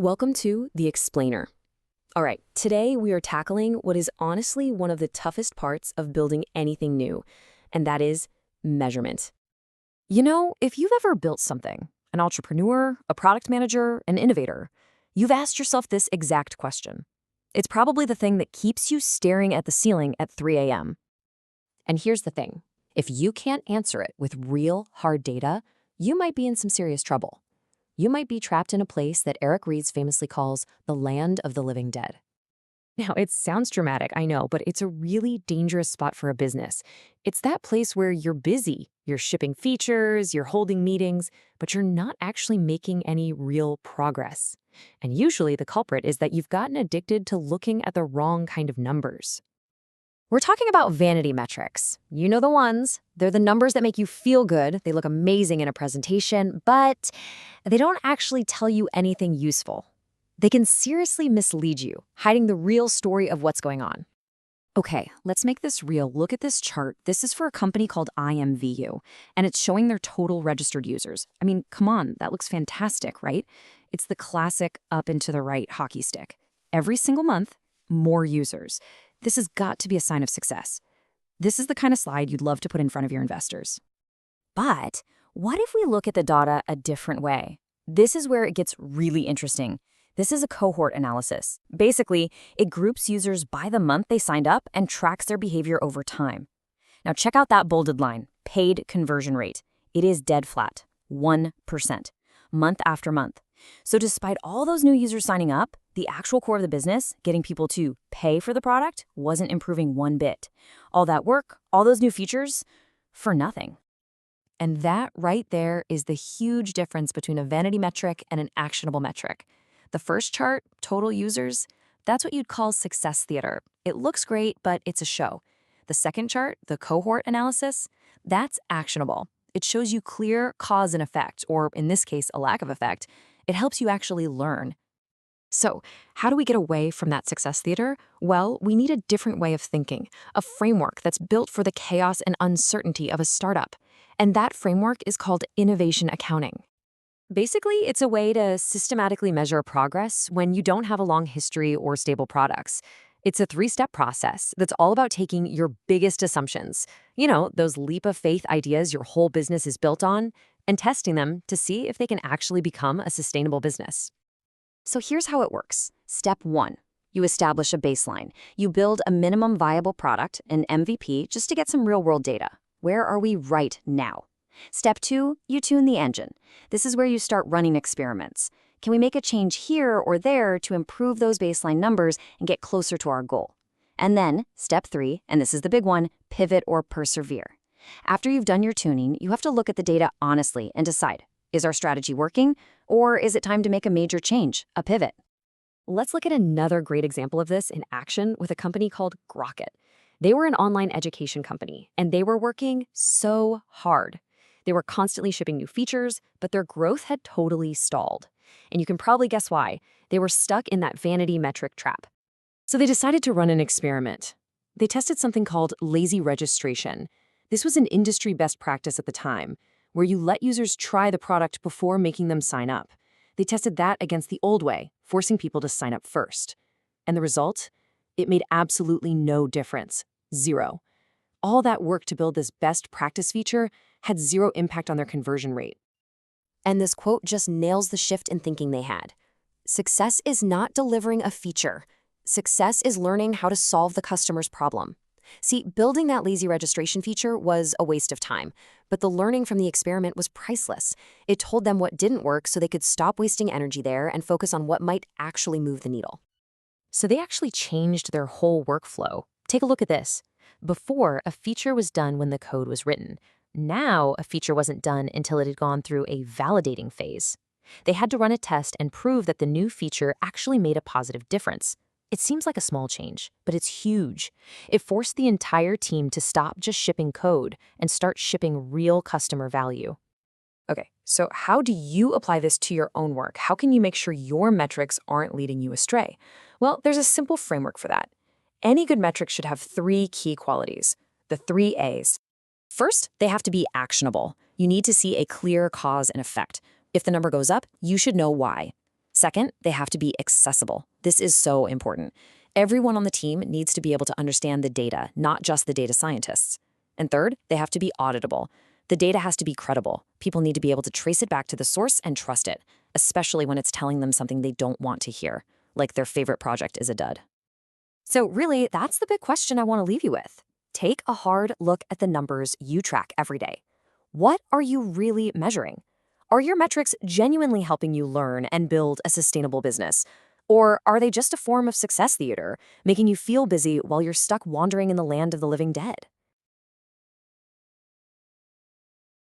Welcome to The Explainer. All right, today we are tackling what is honestly one of the toughest parts of building anything new, and that is measurement. If you've ever built something, an entrepreneur, a product manager, an innovator, you've asked yourself this exact question. It's probably the thing that keeps you staring at the ceiling at 3 a.m. And here's the thing. If you can't answer it with real, hard data, you might be in some serious trouble. You might be trapped in a place that Ries famously calls the land of the living dead. Now, it sounds dramatic, I know, but it's a really dangerous spot for a business. It's that place where you're busy, you're shipping features, you're holding meetings, but you're not actually making any real progress. And usually the culprit is that you've gotten addicted to looking at the wrong kind of numbers. We're talking about vanity metrics. You know the ones. They're the numbers that make you feel good. They look amazing in a presentation, but they don't actually tell you anything useful. They can seriously mislead you, hiding the real story of what's going on. Okay, let's make this real. Look at this chart. This is for a company called IMVU, and it's showing their total registered users. I mean, come on, that looks fantastic, right? It's the classic up and to the right hockey stick. Every single month, more users. This has got to be a sign of success. This is the kind of slide you'd love to put in front of your investors. But what if we look at the data a different way? This is where it gets really interesting. This is a cohort analysis. Basically, it groups users by the month they signed up and tracks their behavior over time. Now check out that bolded line, paid conversion rate. It is dead flat, 1%, month after month. So despite all those new users signing up, the actual core of the business, getting people to pay for the product, wasn't improving one bit. All that work, all those new features, for nothing. And that right there is the huge difference between a vanity metric and an actionable metric. The first chart, total users, that's what you'd call success theater. It looks great, but it's a show. The second chart, the cohort analysis, that's actionable. It shows you clear cause and effect, or in this case, a lack of effect. It helps you actually learn. So, how do we get away from that success theater? Well, we need a different way of thinking, a framework that's built for the chaos and uncertainty of a startup. And that framework is called innovation accounting. Basically, it's a way to systematically measure progress when you don't have a long history or stable products. It's a 3-step process that's all about taking your biggest assumptions, those leap of faith ideas your whole business is built on, and testing them to see if they can actually become a sustainable business. So here's how it works. Step 1, you establish a baseline. You build a minimum viable product, an MVP, just to get some real-world data. Where are we right now? Step 2, you tune the engine. This is where you start running experiments. Can we make a change here or there to improve those baseline numbers and get closer to our goal? And then, step 3, and this is the big one, pivot or persevere. After you've done your tuning, you have to look at the data honestly and decide, is our strategy working, or is it time to make a major change, a pivot? Let's look at another great example of this in action with a company called Grocket. They were an online education company, and they were working so hard. They were constantly shipping new features, but their growth had totally stalled. And you can probably guess why. They were stuck in that vanity metric trap. So they decided to run an experiment. They tested something called lazy registration. This was an industry best practice at the time, where you let users try the product before making them sign up. They tested that against the old way, forcing people to sign up first. And the result? It made absolutely no difference. 0. All that work to build this best practice feature had 0 impact on their conversion rate. And this quote just nails the shift in thinking they had. Success is not delivering a feature. Success is learning how to solve the customer's problem. See, building that lazy registration feature was a waste of time, but the learning from the experiment was priceless. It told them what didn't work so they could stop wasting energy there and focus on what might actually move the needle. So they actually changed their whole workflow. Take a look at this. Before, a feature was done when the code was written. Now, a feature wasn't done until it had gone through a validating phase. They had to run a test and prove that the new feature actually made a positive difference. It seems like a small change, but it's huge. It forced the entire team to stop just shipping code and start shipping real customer value. Okay, so how do you apply this to your own work? How can you make sure your metrics aren't leading you astray? Well, there's a simple framework for that. Any good metric should have 3 key qualities, the 3 A's. First, they have to be actionable. You need to see a clear cause and effect. If the number goes up, you should know why. Second, they have to be accessible. This is so important. Everyone on the team needs to be able to understand the data, not just the data scientists. And third, they have to be auditable. The data has to be credible. People need to be able to trace it back to the source and trust it, especially when it's telling them something they don't want to hear, like their favorite project is a dud. So really, that's the big question I want to leave you with. Take a hard look at the numbers you track every day. What are you really measuring? Are your metrics genuinely helping you learn and build a sustainable business? Or are they just a form of success theater, making you feel busy while you're stuck wandering in the land of the living dead?